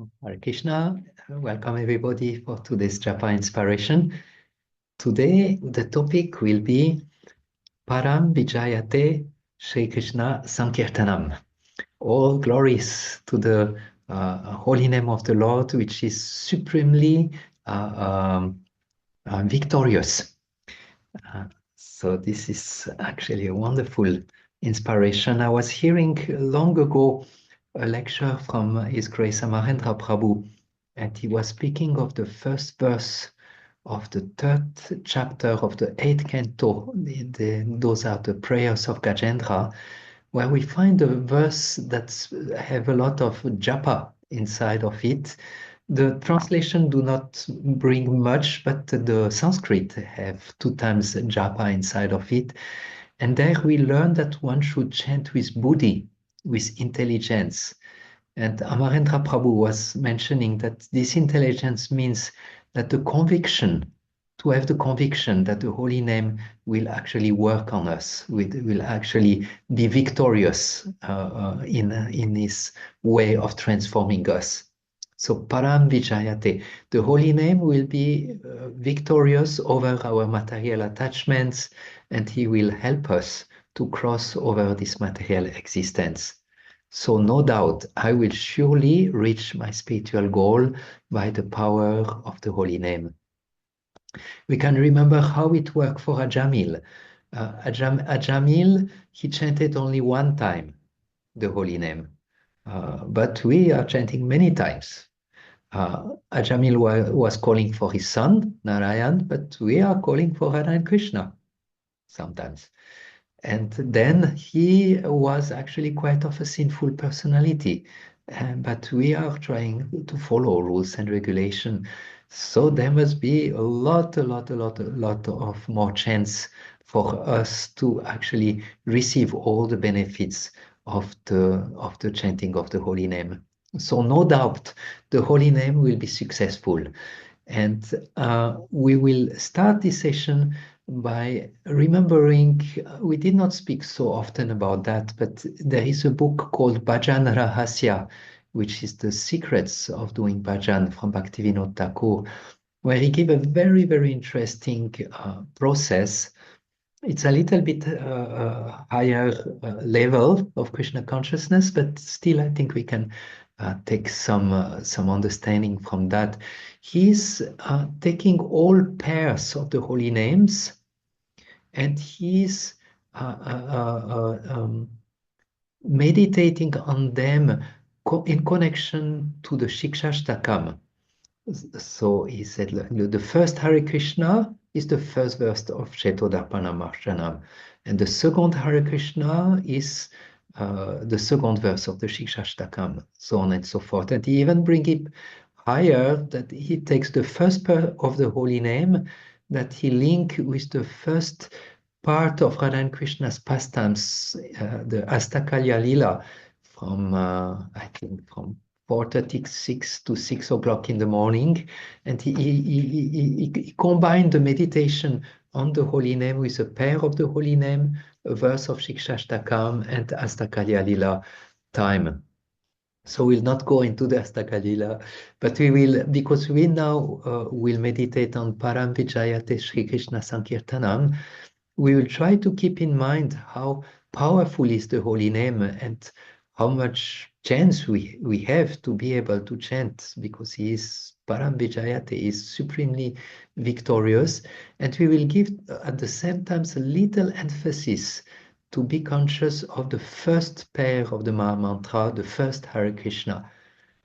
Hare Krishna. Welcome everybody for today's Japa inspiration. Today the topic will be Param Vijayate Sri Krishna Sankirtanam. All glories to the holy name of the Lord, which is supremely victorious. So this is actually a wonderful inspiration. I was hearing long ago a lecture from His Grace Amarendra Prabhu, and he was speaking of the first verse of the third chapter of the eighth canto. Those are the prayers of Gajendra, where we find a verse that have a lot of japa inside of it. The translation do not bring much, but the Sanskrit have 2 times japa inside of it. And there we learn that one should chant with buddhi, with intelligence. And Amarendra Prabhu was mentioning that this intelligence means that the conviction, to have the conviction that the holy name will actually work on us, will actually be victorious in this way of transforming us. So Param Vijayate, the holy name will be victorious over our material attachments, and he will help us to cross over this material existence. So no doubt, I will surely reach my spiritual goal by the power of the holy name. We can remember how it worked for Ajamil. Ajamil, he chanted only 1 time the holy name, but we are chanting many times. Ajamil was calling for his son, Narayan, but we are calling for Radha and Krishna sometimes. And then he was actually quite of a sinful personality. But we are trying to follow rules and regulation. So there must be a lot of more chance for us to actually receive all the benefits of the chanting of the holy name. So no doubt the holy name will be successful. And we will start this session by remembering, we did not speak so often about that, but there is a book called Bhajan Rahasya, which is the secrets of doing bhajan from Bhaktivinoda Thakur, where he gave a very interesting process. It's a little bit higher level of Krishna consciousness, but still I think we can take some understanding from that. He's taking all pairs of the holy names, and he's meditating on them in connection to the Shikshashtakam. So he said, the first Hare Krishna is the first verse of Shetodarpana Marshanam, and the second Hare Krishna is the second verse of the Shikshashtakam, so on and so forth. And he even bring it higher, that he takes the first part of the holy name that he link with the first part of Radha and Krishna's pastimes, the Astakalya Lila, from I think from 4:36 to 6 o'clock in the morning, and he combined the meditation on the holy name with a pair of the holy name, a verse of Shikshashtakam, and Astakalya Lila time. So we'll not go into the Astakalila, but we will, because we now will meditate on Param Vijayate Sri Krishna Sankirtanam. We will try to keep in mind how powerful is the holy name and how much chance we have to be able to chant, because he is Param Vijayate, is supremely victorious. And we will give at the same time a little emphasis to be conscious of the first pair of the Maha Mantra, the first Hare Krishna.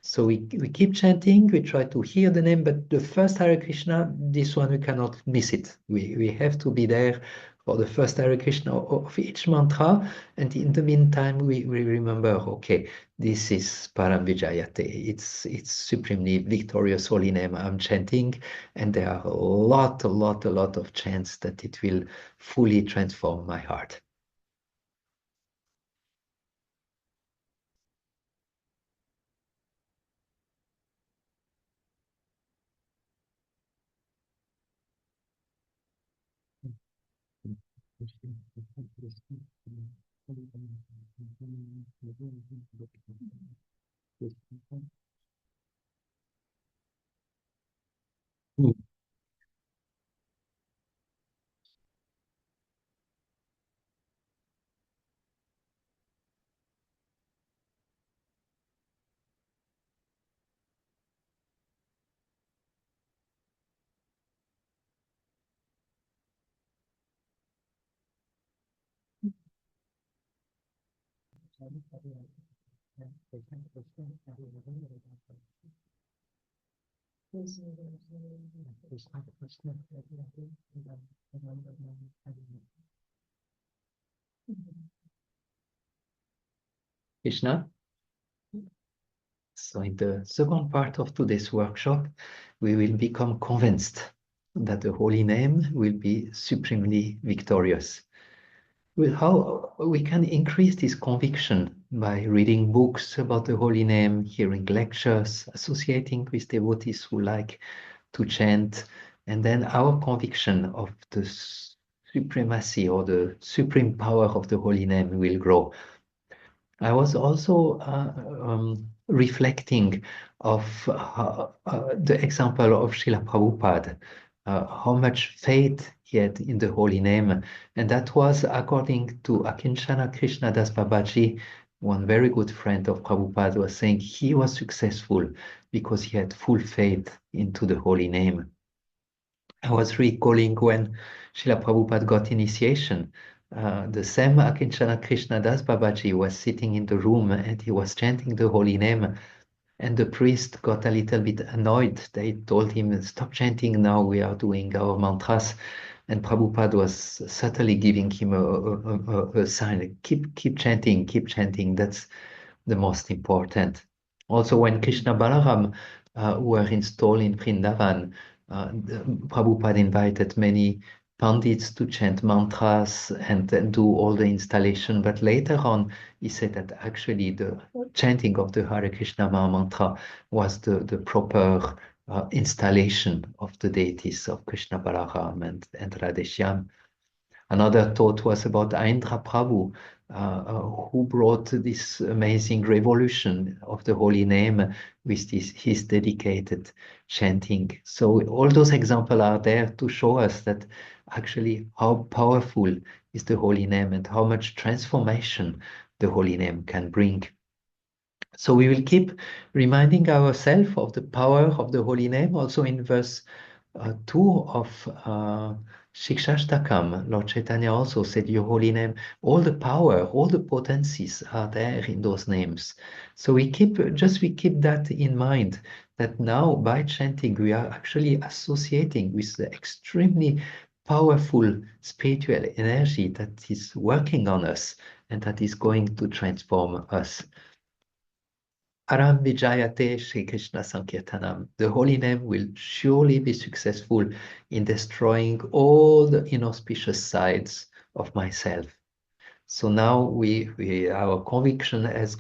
So we keep chanting, we try to hear the name, but the first Hare Krishna, this one we cannot miss it. We have to be there for the first Hare Krishna of each mantra, and in the meantime we remember, okay, this is Param Vijayate. It's supremely victorious holy name I'm chanting, and there are a lot of chance that it will fully transform my heart. Krishna. So in the second part of today's workshop, we will become convinced that the Holy Name will be supremely victorious. How we can increase this conviction by reading books about the Holy Name, hearing lectures, associating with devotees who like to chant, and then our conviction of the supremacy or the supreme power of the Holy Name will grow. I was also reflecting of the example of Srila Prabhupada, how much faith he had in the Holy Name. And that was according to Akinchana Krishnadas Babaji, one very good friend of Prabhupada, was saying he was successful because he had full faith into the Holy Name. I was recalling when Srila Prabhupada got initiation. The same Akinchana Krishnadas Babaji was sitting in the room and he was chanting the holy name. And the priest got a little bit annoyed. They told him, stop chanting now, we are doing our mantras. And Prabhupada was subtly giving him a sign, keep chanting, that's the most important. Also, when Krishna Balaram were installed in Vrindavan, Prabhupada invited many pandits to chant mantras and do all the installation. But later on, he said that actually the chanting of the Hare Krishna Maha Mantra was the proper installation of the deities of Krishna Balaram and Radheshyam. Another thought was about Aindra Prabhu, who brought this amazing revolution of the holy name with his dedicated chanting. So all those examples are there to show us that actually how powerful is the holy name and how much transformation the holy name can bring. So we will keep reminding ourselves of the power of the holy name. Also in verse 2 of Shikshashtakam, Lord Chaitanya also said, your holy name, all the power, all the potencies are there in those names. So we keep that in mind, that now by chanting, we are actually associating with the extremely powerful spiritual energy that is working on us and that is going to transform us. Param Vijayate Sri Krishna Sankirtanam. The holy name will surely be successful in destroying all the inauspicious sides of myself. So now our conviction has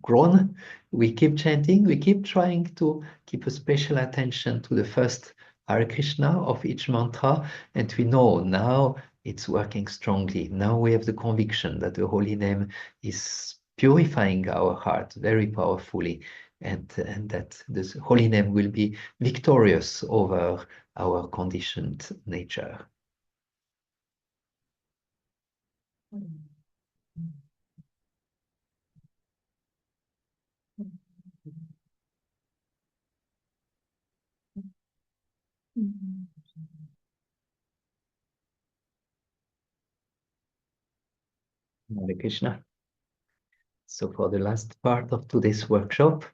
grown. We keep chanting, we keep trying to keep a special attention to the first Hare Krishna of each mantra, and we know now it's working strongly. Now we have the conviction that the holy name is purifying our heart very powerfully, and that this holy name will be victorious over our conditioned nature. Hare Krishna. So for the last part of today's workshop,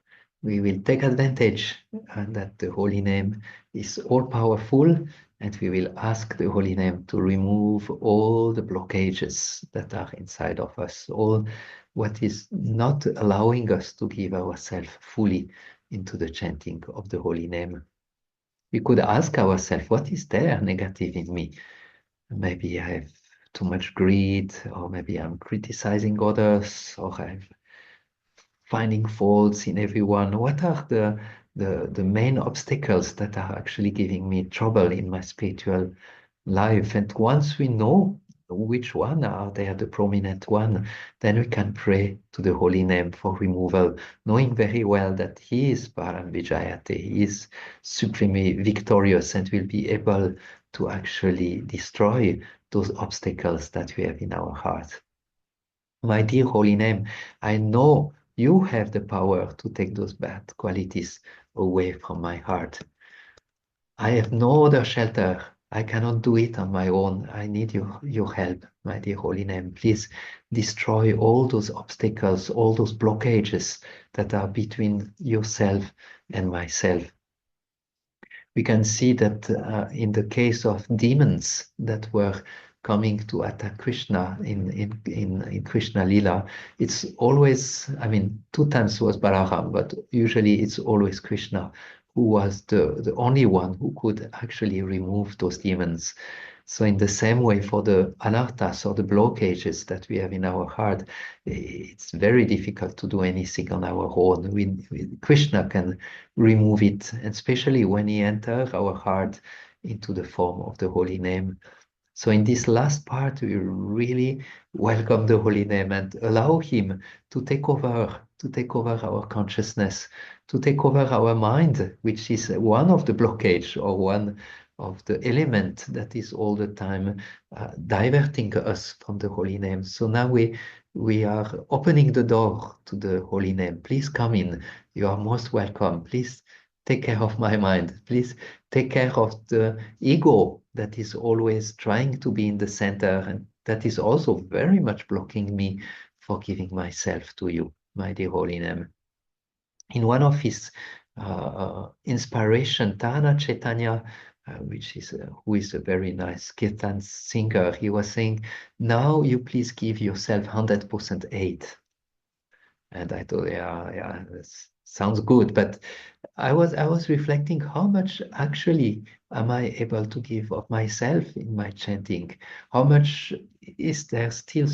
we will take advantage that the Holy Name is all-powerful, and we will ask the Holy Name to remove all the blockages that are inside of us, all what is not allowing us to give ourselves fully into the chanting of the Holy Name. We could ask ourselves, what is there negative in me? Maybe I have too much greed, or maybe I'm criticizing others, or I'm finding faults in everyone. What are the main obstacles that are actually giving me trouble in my spiritual life? And once we know which one are there, the prominent one, then we can pray to the holy name for removal, knowing very well that he is Param Vijayate, he is supremely victorious and will be able to actually destroy those obstacles that we have in our heart. My dear holy name, I know you have the power to take those bad qualities away from my heart. I have no other shelter. I cannot do it on my own. I need your help, my dear Holy Name. Please destroy all those obstacles, all those blockages that are between yourself and myself. We can see that in the case of demons that were coming to attack Krishna in Krishna Lila, it's always, I mean, two times was Balaram, but usually it's always Krishna who was the only one who could actually remove those demons. So in the same way for the anarthas or the blockages that we have in our heart, it's very difficult to do anything on our own. Krishna can remove it, especially when he enters our heart into the form of the holy name. So in this last part, we really welcome the holy name and allow him to take over our consciousness, to take over our mind, which is one of the blockage or one of the element that is all the time diverting us from the holy name. So now we are opening the door to the holy name. Please come in. You are most welcome. Please take care of my mind. Please take care of the ego that is always trying to be in the center and that is also very much blocking me for giving myself to you, my dear holy name. In one of his inspiration, Tana Chaitanya, which is who is a very nice kirtan singer, he was saying, now you please give yourself 100% aid. And I thought, yeah, this sounds good. But I was reflecting how much actually am I able to give of myself in my chanting? How much is there still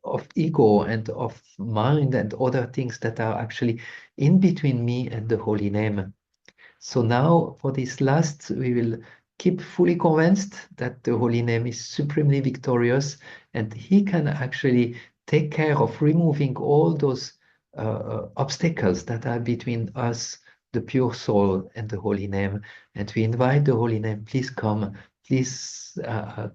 of ego and of mind and other things that are actually in between me and the holy name? So now for this last, we will keep fully convinced that the Holy Name is supremely victorious and he can actually take care of removing all those obstacles that are between us, the pure soul, and the Holy Name. And we invite the Holy Name, please come, please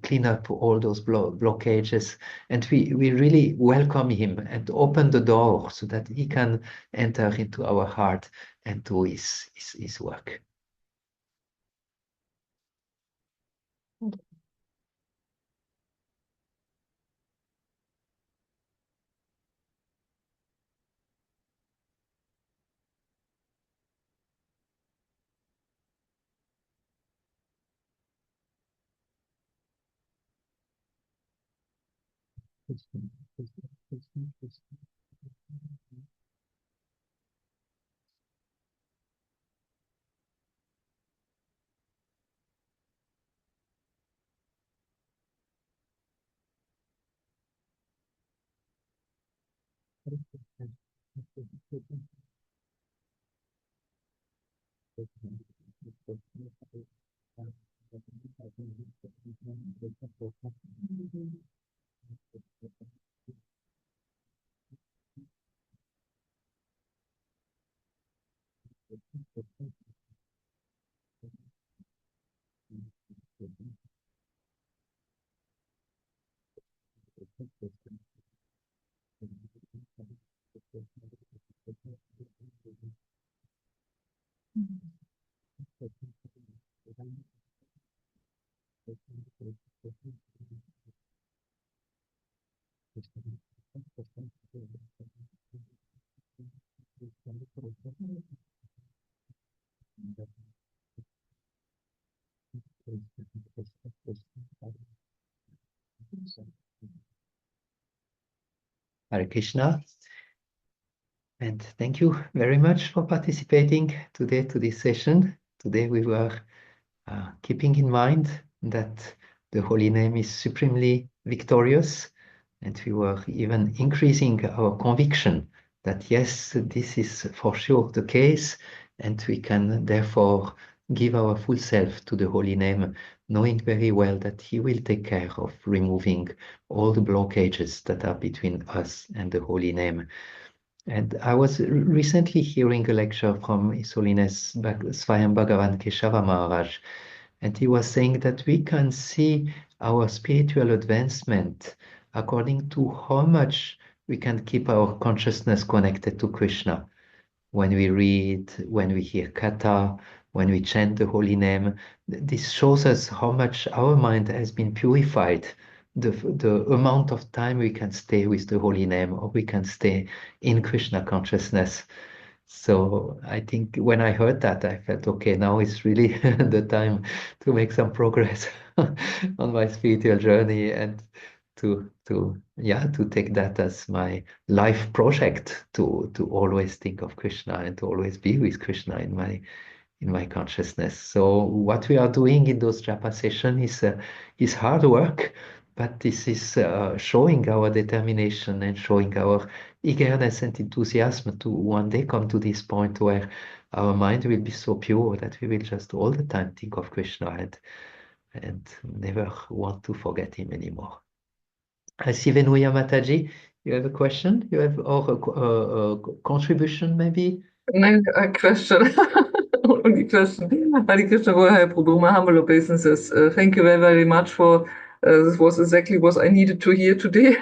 clean up all those blockages. And we really welcome him and open the door so that he can enter into our heart and do his work. Hare Krishna, and thank you very much for participating today to this session. Today we were keeping in mind that the Holy Name is supremely victorious, and we were even increasing our conviction that yes, this is for sure the case, and we can therefore give our full self to the Holy Name, knowing very well that He will take care of removing all the blockages that are between us and the Holy Name. And I was recently hearing a lecture from His Holiness Swayam Bhagavan Keshava Maharaj, and he was saying that we can see our spiritual advancement according to how much we can keep our consciousness connected to Krishna. When we read, when we hear katha, when we chant the holy name. This shows us how much our mind has been purified, the amount of time we can stay with the holy name, or we can stay in Krishna consciousness. So I think when I heard that, I felt, okay, now is really the time to make some progress on my spiritual journey, and to take that as my life project, to always think of Krishna and to always be with Krishna in my consciousness. So what we are doing in those japa sessions is hard work, but this is showing our determination and showing our eagerness and enthusiasm to one day come to this point where our mind will be so pure that we will just all the time think of Krishna and never want to forget him anymore. I see Venuya Mataji, you have a question? You have or a contribution maybe? Nein, question. Only question. Hare Krishna, go ahead, Prabhu. My humble obeisances. Thank you very, very much for this was exactly what I needed to hear today.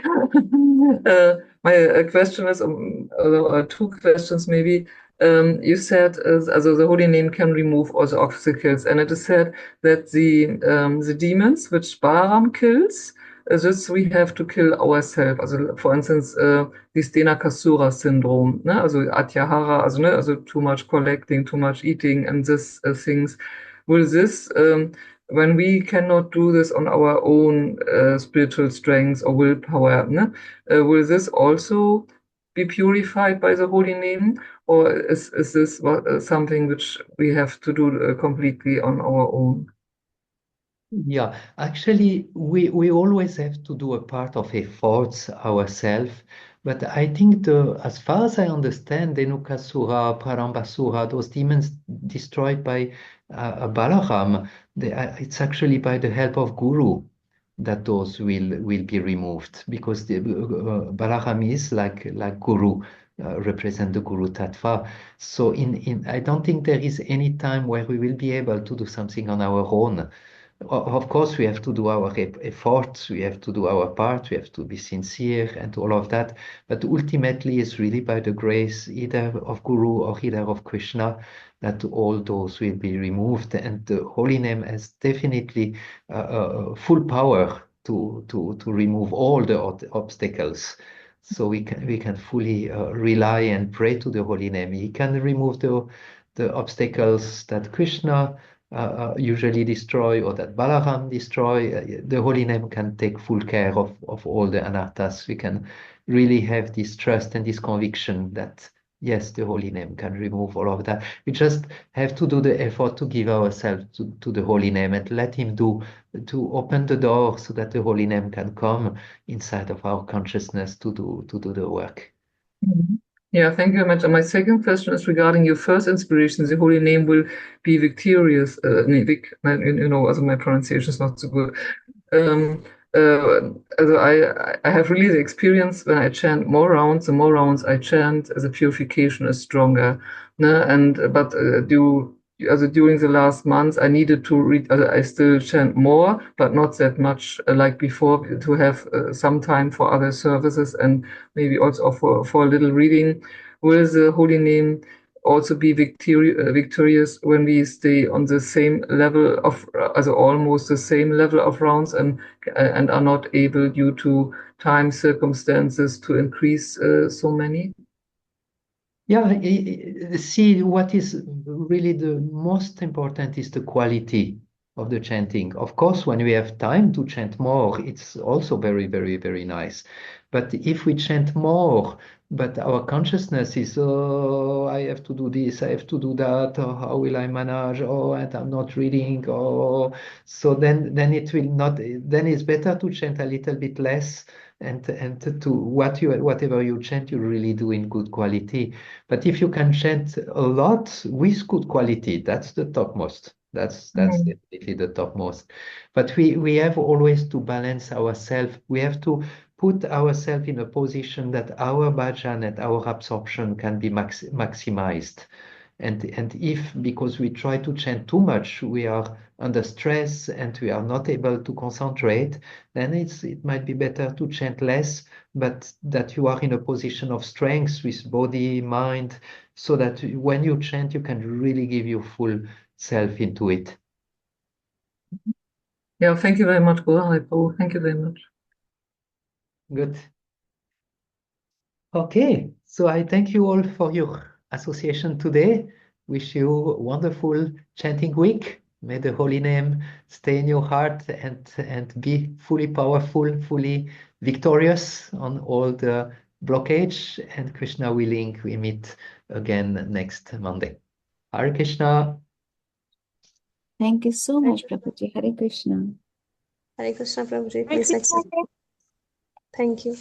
My question is, two questions maybe. You said, also the holy name can remove all the obstacles, and it is said that the demons which Param kills, this we have to kill ourselves. Also, for instance, this Denakasura syndrome, ne? Also Atyahara, also, ne? Also too much collecting, too much eating, and this things. Will this, when we cannot do this on our own spiritual strength or willpower, ne? Will this also be purified by the holy name, or is this something which we have to do completely on our own? Yeah, actually, we always have to do a part of efforts ourselves. But I think as far as I understand, Dhenukasura, Prarambasura, those demons destroyed by Balaram, it's actually by the help of Guru that those will be removed, because Balaram is like Guru, represent the Guru Tattva. So I don't think there is any time where we will be able to do something on our own. Of course, we have to do our efforts, we have to do our part, we have to be sincere and all of that. But ultimately, it's really by the grace either of Guru or either of Krishna that all those will be removed. And the holy name has definitely full power to remove all the obstacles. So we can fully rely and pray to the holy name. He can remove the obstacles that Krishna usually destroy or that Balaram destroy. The holy name can take full care of all the anarthas. We can really have this trust and this conviction that yes, the holy name can remove all of that. We just have to do the effort to give ourselves to the holy name and let him to open the door so that the holy name can come inside of our consciousness to do the work. Mhm. Yeah, thank you very much. And my second question is regarding your first inspiration. The holy name will be victorious. Nee, also my pronunciation is not so good. Um, also I have really the experience when I chant more rounds, the more rounds I chant, the purification is stronger. Ne? But during the last months, I needed to read. I still chant more, but not that much like before. To have some time for other services and maybe also for a little reading. Will the holy name also be victorious when we stay on the same level of, also almost the same level of rounds, and are not able due to time circumstances to increase so many? Yeah, see, what is really the most important is the quality of the chanting. Of course, when we have time to chant more, it's also very, very, very nice. But if we chant more, but our consciousness is, oh, I have to do this, I have to do that, or how will I manage? Oh, and I'm not reading. Oh, so then it will not. Then it's better to chant a little bit less, and to whatever you chant, you really do in good quality. But if you can chant a lot with good quality, that's the topmost. That's Mm. definitely the topmost. But we have always to balance ourselves. We have to put ourselves in a position that our bhajan and our absorption can be maximized. And if, because we try to chant too much, we are under stress and we are not able to concentrate, then it might be better to chant less, but that you are in a position of strength with body, mind, so that when you chant, you can really give your yourself into it. Yeah, thank you very much, Guru Hari Prabhu. Thank you very much. Good. Okay, so I thank you all for your association today. Wish you a wonderful chanting week. May the holy name stay in your heart and be fully powerful, fully victorious on all the blockage. And Krishna willing, we meet again next Monday. Hare Krishna. Thank you so much, Prabhuji. Hare Krishna. Hare Krishna, Prabhuji. Please accept. Thank you.